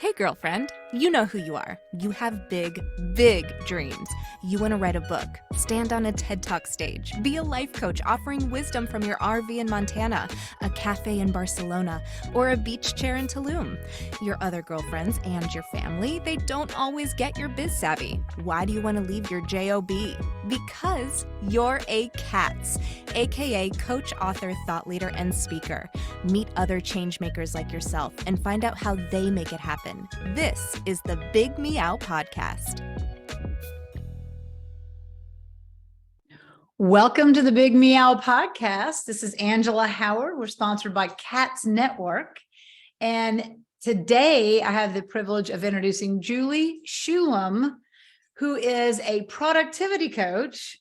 Hey, girlfriend, you know who you are. You have big, big dreams. You want to write a book, stand on a TED Talk stage, be a life coach offering wisdom from your RV in Montana, a cafe in Barcelona, or a beach chair in Tulum. Your other girlfriends and your family, they don't always get your biz savvy. Why do you want to leave your JOB? Because you're a C.A.T.S, aka coach, author, thought leader, and speaker. Meet other change makers like yourself and find out how they make it happen. This is the Big Meow podcast. Welcome to the Big Meow podcast. This is Angela Howard. We're sponsored by C.A.T.S Network. And today I have the privilege of introducing Juli Shulem, who is a productivity coach.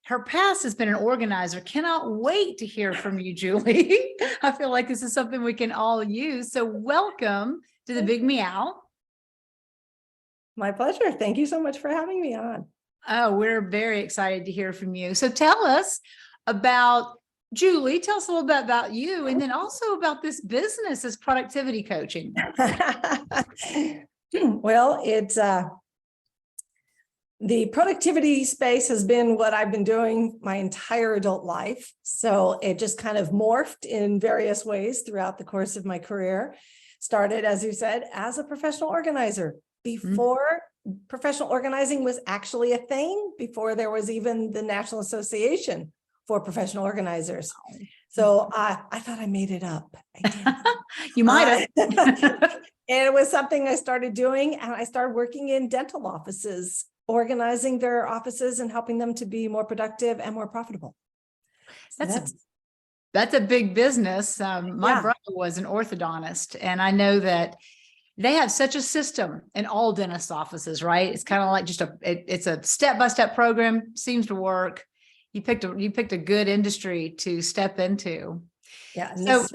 Her past has been an organizer. Cannot wait to hear from you, Juli. I feel like this is something we can all use. So welcome to the Big Meow. My pleasure. Thank you so much for having me on. Oh, we're very excited to hear from you. So tell us about Juli. Tell us a little bit about you, and then also about this business, this productivity coaching. Well, it's the productivity space has been what I've been doing my entire adult life. So it just kind of morphed in various ways throughout the course of my career. Started, as you said, as a professional organizer before professional organizing was actually a thing, before there was even the National Association for Professional Organizers. So I thought I made it up. You might have. And it was something I started doing, and I started working in dental offices, organizing their offices and helping them to be more productive and more profitable. So That's a big business. My brother was an orthodontist, and I know that they have such a system in all dentist offices, right? It's kind of like just it's a step-by-step program, seems to work. You picked a good industry to step into. Yeah. So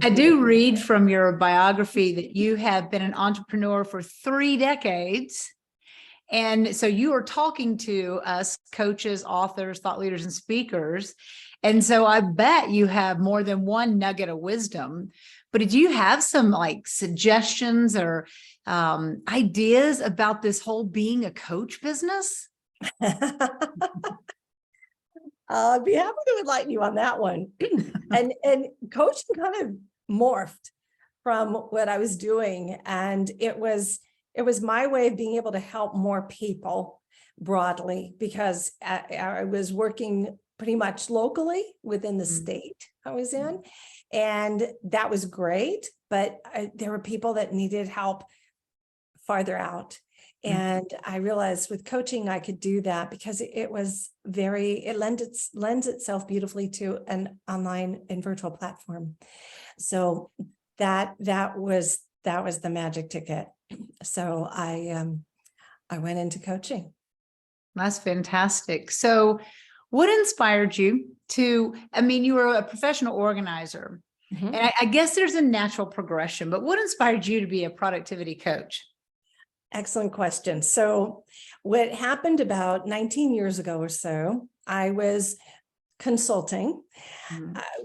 I do read from your biography that you have been an entrepreneur for 3 decades. And so you are talking to us coaches, authors, thought leaders, and speakers. And so I bet you have more than one nugget of wisdom. But did you have some like suggestions or ideas about this whole being a coach business? I'd be happy to enlighten you on that one. and coaching kind of morphed from what I was doing. And it was my way of being able to help more people broadly, because I was working pretty much locally within the state I was in. And that was great, but there were people that needed help farther out. And I realized with coaching, I could do that because it lends itself beautifully to an online and virtual platform. So that was the magic ticket. So I went into coaching. That's fantastic. So what inspired you to, you were a professional organizer, and I guess there's a natural progression, but what inspired you to be a productivity coach? Excellent question. So what happened about 19 years ago or so, I was consulting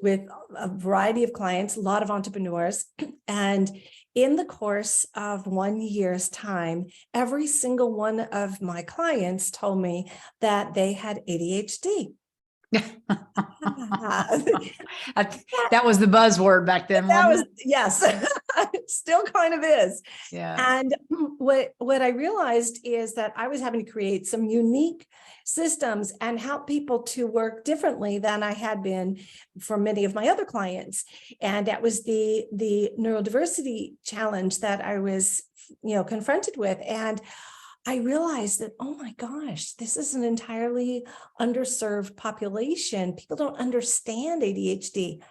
with a variety of clients, a lot of entrepreneurs. And in the course of 1 year's time, every single one of my clients told me that they had ADHD. That was the buzzword back then. Yes, still kind of is. Yeah. And what I realized is that I was having to create some unique systems and help people to work differently than I had been for many of my other clients. And that was the neurodiversity challenge that I was, confronted with. And I realized that, oh my gosh, this is an entirely underserved population. People don't understand ADHD.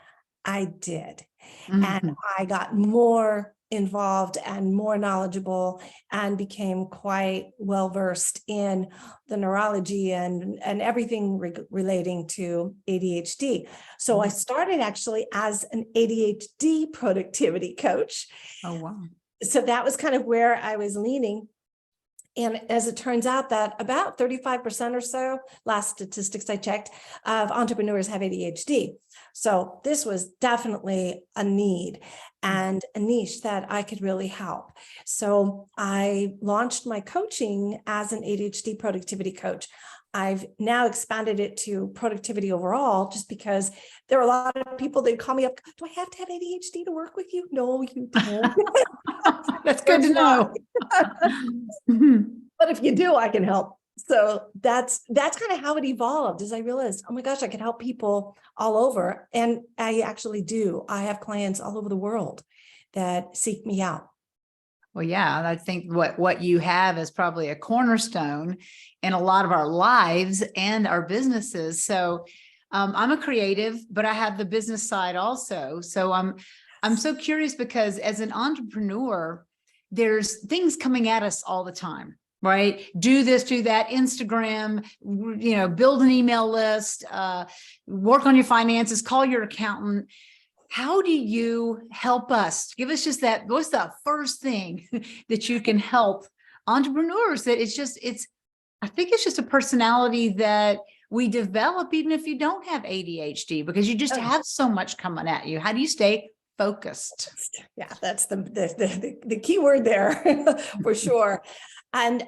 I did. And I got more involved and more knowledgeable and became quite well-versed in the neurology and everything relating to ADHD. So I started actually as an ADHD productivity coach. Oh, wow. So that was kind of where I was leaning. And as it turns out that about 35% or so, last statistics I checked, of entrepreneurs have ADHD. So this was definitely a need and a niche that I could really help. So I launched my coaching as an ADHD productivity coach. I've now expanded it to productivity overall, just because there are a lot of people that call me up. Do I have to have ADHD to work with you? No, you don't. That's good to know. But if you do, I can help. So that's kind of how it evolved, as I realized, oh my gosh, I can help people all over. And I actually do. I have clients all over the world that seek me out. Well, yeah, I think what you have is probably a cornerstone in a lot of our lives and our businesses. So I'm a creative, but I have the business side also. So I'm so curious, because as an entrepreneur, there's things coming at us all the time, right? Do this, do that, Instagram, build an email list, work on your finances, call your accountant. How do you help us? Give us just that. What's the first thing that you can help entrepreneurs? That I think it's just a personality that we develop, even if you don't have ADHD, because you just have so much coming at you. How do you stay focused? Yeah, that's the key word there for sure. And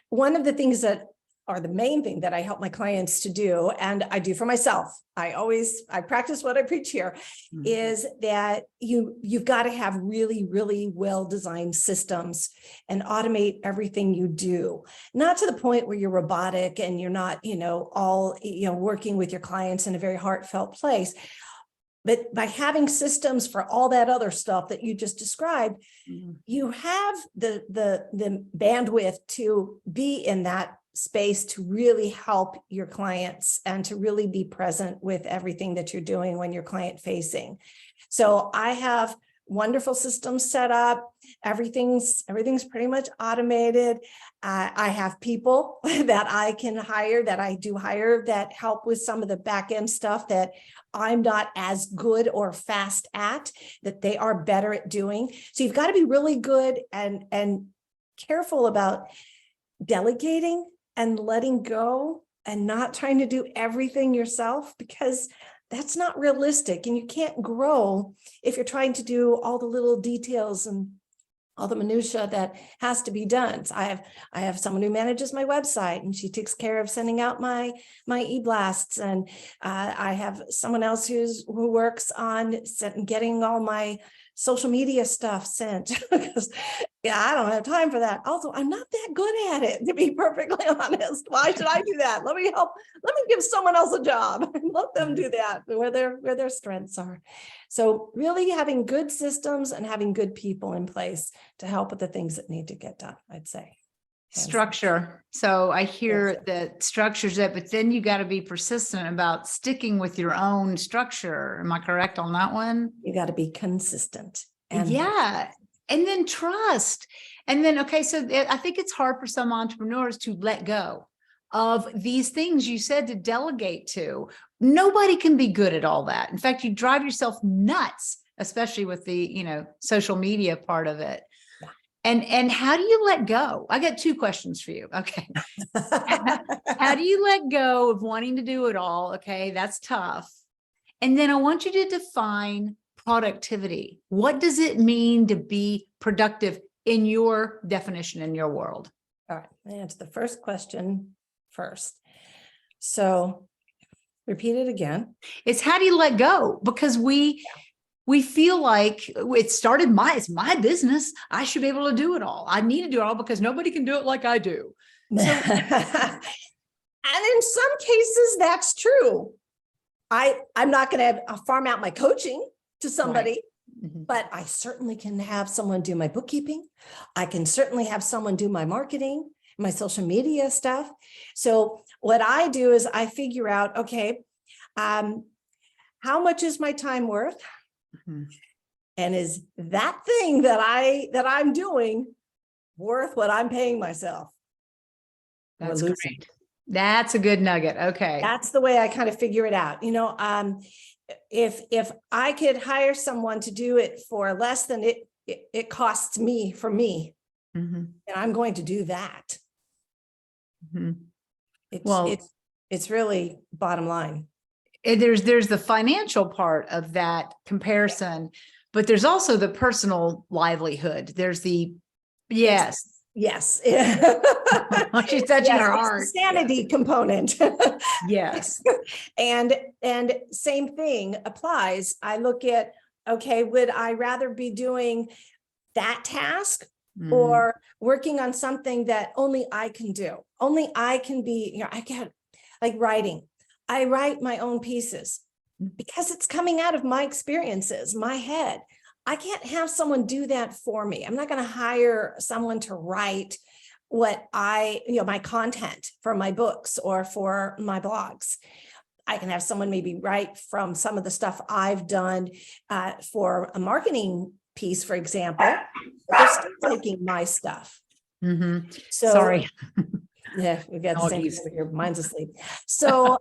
one of the things that are the main thing that I help my clients to do, and I do for myself, I practice what I preach here, is that you've got to have really, really well-designed systems and automate everything you do. Not to the point where you're robotic and you're not, all, working with your clients in a very heartfelt place. But by having systems for all that other stuff that you just described, you have the bandwidth to be in that space to really help your clients and to really be present with everything that you're doing when you're client facing. So I have wonderful systems set up. Everything's pretty much automated. I have people that I can hire, that I do hire, that help with some of the back end stuff that I'm not as good or fast at, that they are better at doing. So you've got to be really good and careful about delegating and letting go and not trying to do everything yourself, because that's not realistic. And you can't grow if you're trying to do all the little details and all the minutia that has to be done. So I have someone who manages my website, and she takes care of sending out my e-blasts. And I have someone else who works on getting all my social media stuff sent. Because I don't have time for that. Also, I'm not that good at it, to be perfectly honest. Why should I do that? Let me give someone else a job and let them do that where their strengths are. So really having good systems and having good people in place to help with the things that need to get done, I'd say. Structure. So I hear that structure's it, but then you got to be persistent about sticking with your own structure. Am I correct on that one? You got to be consistent. And then trust. And then, okay, so I think it's hard for some entrepreneurs to let go of these things you said to delegate to. Nobody can be good at all that. In fact, you drive yourself nuts, especially with the, social media part of it. And how do you let go? I got two questions for you. Okay. How do you let go of wanting to do it all? Okay. That's tough. And then I want you to define productivity. What does it mean to be productive in your definition, in your world? All right. I'll answer the first question first. So repeat it again. It's how do you let go? Because we feel like it started it's my business. I should be able to do it all. I need to do it all because nobody can do it like I do. So, and in some cases, that's true. I'm not going to farm out my coaching to somebody, right. But I certainly can have someone do my bookkeeping. I can certainly have someone do my marketing, my social media stuff. So what I do is I figure out, okay, how much is my time worth? And is that thing that I'm doing worth what I'm paying myself? That's great. That's a good nugget. Okay. That's the way I kind of figure it out. If I could hire someone to do it for less than it costs me, and I'm going to do that. Mhm. It's, Well, it's really bottom line. there's the financial part of that comparison, but there's also the personal livelihood. There's the, yes. Yes. She's touching Yes, her it's heart. the sanity component. Yes. And same thing applies. I look at, okay, would I rather be doing that task Mhm. or working on something that only I can do? Only I can be, you know, I get like writing. I write my own pieces because it's coming out of my experiences, my head. I can't have someone do that for me. I'm not going to hire someone to write what my content for my books or for my blogs. I can have someone maybe write from some of the stuff I've done for a marketing piece, for example, but they're still taking my stuff. Mm-hmm. So, sorry. Yeah, we got the same Doggies. thing over here. Mine's asleep. So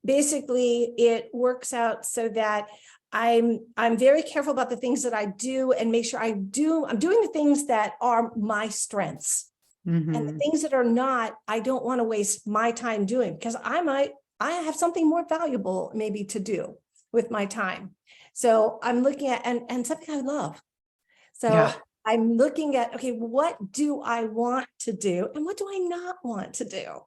basically, it works out so that I'm very careful about the things that I do and make sure I'm doing the things that are my strengths. Mm-hmm. And the things that are not, I don't want to waste my time doing because I have something more valuable maybe to do with my time. So I'm looking at, and something I love. So Yeah. I'm looking at, okay, what do I want to do? And what do I not want to do?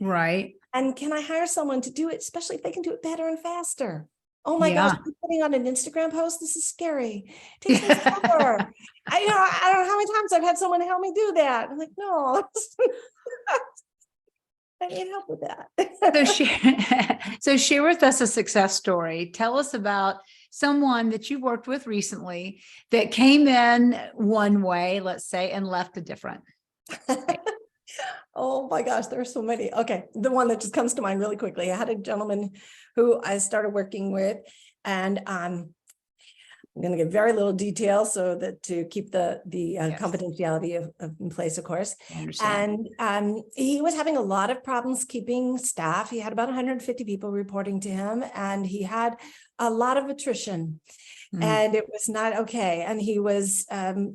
Right. And can I hire someone to do it, especially if they can do it better and faster? Oh my Yeah. gosh, putting on an Instagram post, this is scary. It takes me forever. I don't know how many times I've had someone help me do that. I'm like, no, I need help with that. So share with us a success story. Tell us about someone that you worked with recently that came in one way, let's say, and left a different. Oh my gosh, there are so many. Okay, the one that just comes to mind really quickly. I had a gentleman who I started working with, and I'm going to give very little detail so that to keep the Yes. confidentiality in place, of course. I understand. And he was having a lot of problems keeping staff. He had about 150 people reporting to him, and he had a lot of attrition. And it was not okay. And he was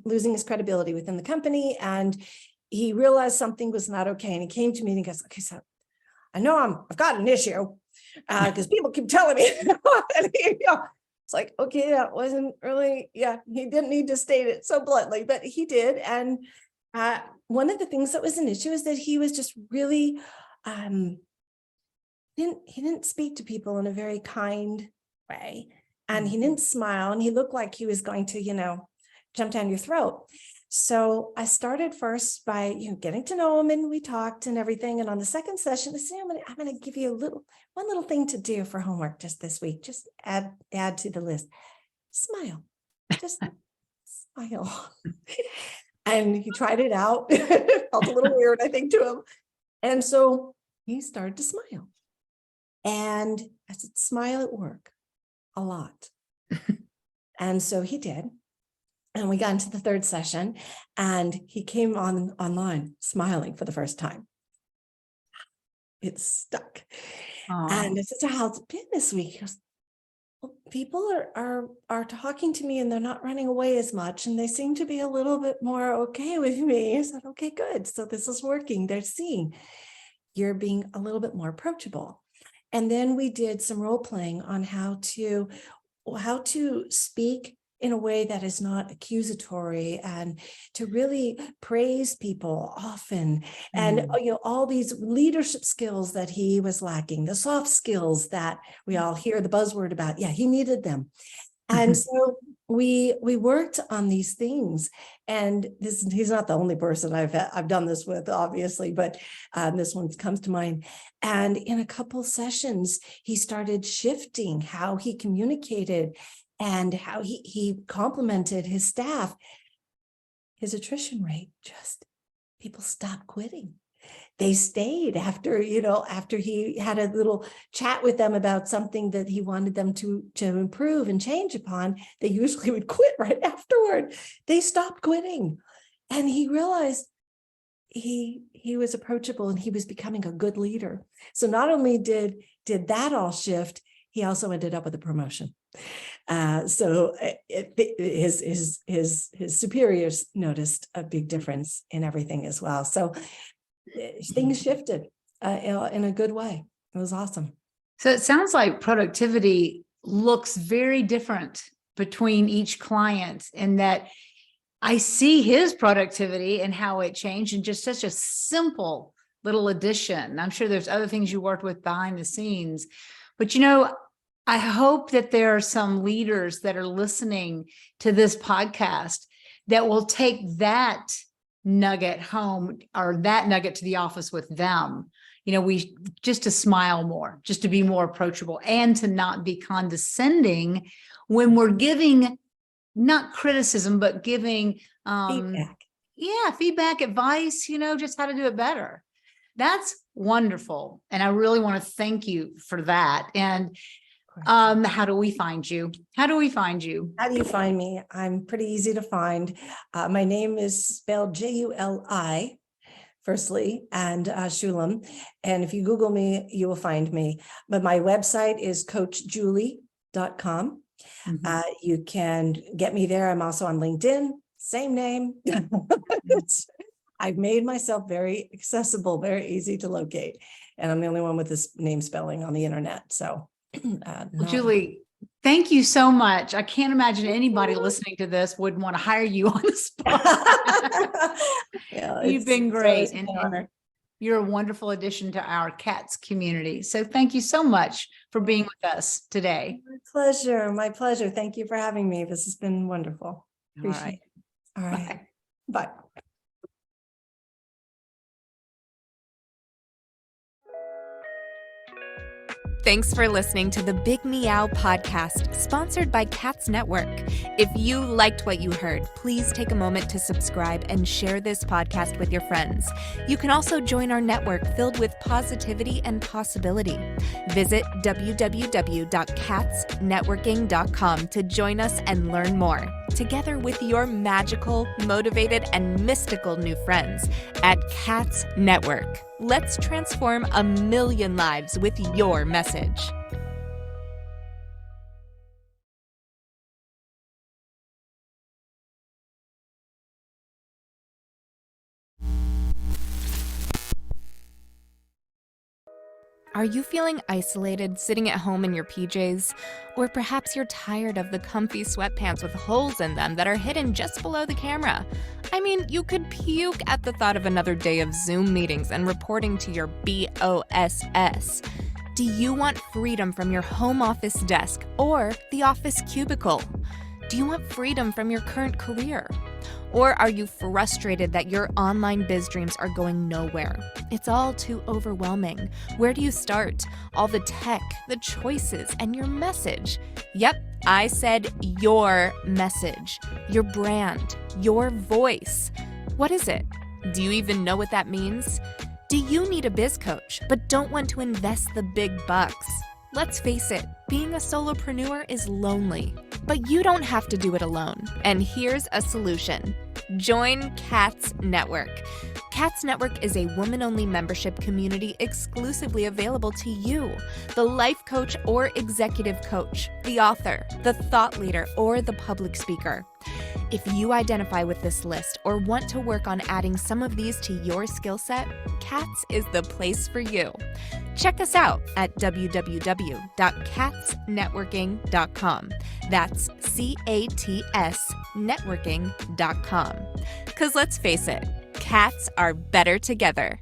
losing his credibility within the company, and he realized something was not okay. And he came to me and he goes, okay, so I know I've got an issue because people keep telling me. And it's like, okay, that wasn't really, he didn't need to state it so bluntly, but he did. And one of the things that was an issue is that he was just really, he didn't speak to people in a very kind way. And he didn't smile, and he looked like he was going to, jump down your throat. So I started first by, getting to know him, and we talked and everything. And on the second session, I said, I'm going to give you one little thing to do for homework just this week. Just add to the list. Smile, just smile. And he tried it out. It felt a little weird, I think, to him. And so he started to smile. And I said, smile at work a lot. And so he did. And we got into the third session, and he came online smiling for the first time. It stuck. And I said, so how's it been this week? He goes, well, people are talking to me, and they're not running away as much, and they seem to be a little bit more okay with me. I said, okay, good. So this is working. They're seeing you're being a little bit more approachable. And then we did some role playing on how to speak in a way that is not accusatory, and to really praise people often. And, all these leadership skills that he was lacking, the soft skills that we all hear the buzzword about. Yeah, he needed them. And so we worked on these things, and he's not the only person I've done this with, obviously, but this one comes to mind. And in a couple sessions, he started shifting how he communicated and how he complimented his staff. His attrition rate, people stopped quitting. They stayed after he had a little chat with them about something that he wanted them to improve and change upon. They usually would quit right afterward. They stopped quitting. And he realized he was approachable, and he was becoming a good leader. So not only did that all shift, he also ended up with a promotion. So his superiors noticed a big difference in everything as well. So things shifted in a good way. It was awesome. So it sounds like productivity looks very different between each client, in that I see his productivity and how it changed in just such a simple little addition. I'm sure there's other things you worked with behind the scenes, but I hope that there are some leaders that are listening to this podcast that will take that nugget home, or that nugget to the office with them. We just to smile more, just to be more approachable, and to not be condescending when we're giving, not criticism, but giving feedback, advice, just how to do it better. That's wonderful. And I really want to thank you for that. And how do we find you? How do you find me? I'm pretty easy to find. My name is spelled Juli, firstly, and Shulem. And if you Google me, you will find me. But my website is coachjuli.com. You can get me there. I'm also on LinkedIn, same name. I've made myself very accessible, very easy to locate. And I'm the only one with this name spelling on the internet. So Julie, thank you so much. I can't imagine anybody listening to this would want to hire you on the spot. You've been great. And you're a wonderful addition to our C.A.T.S community. So thank you so much for being with us today. My pleasure. Thank you for having me. This has been wonderful. Appreciate it. All right. Bye. Thanks for listening to the Big Meow podcast, sponsored by C.A.T.S Network. If you liked what you heard, please take a moment to subscribe and share this podcast with your friends. You can also join our network filled with positivity and possibility. Visit www.catsnetworking.com to join us and learn more, together with your magical, motivated, and mystical new friends at C.A.T.S Network. Let's transform 1 million lives with your message. Are you feeling isolated sitting at home in your PJs? Or perhaps you're tired of the comfy sweatpants with holes in them that are hidden just below the camera? I mean, you could puke at the thought of another day of Zoom meetings and reporting to your BOSS. Do you want freedom from your home office desk or the office cubicle? Do you want freedom from your current career? Or are you frustrated that your online biz dreams are going nowhere? It's all too overwhelming. Where do you start? All the tech, the choices, and your message. Yep, I said your message, your brand, your voice. What is it? Do you even know what that means? Do you need a biz coach but don't want to invest the big bucks? Let's face it, being a solopreneur is lonely, but you don't have to do it alone. And here's a solution. Join C.A.T.S Network. C.A.T.S Network is a woman-only membership community exclusively available to you, the life coach or executive coach, the author, the thought leader, or the public speaker. If you identify with this list or want to work on adding some of these to your skill set, C.A.T.S is the place for you. Check us out at www.catsnetworking.com. That's C.A.T.S networking.com. Because let's face it, cats are better together.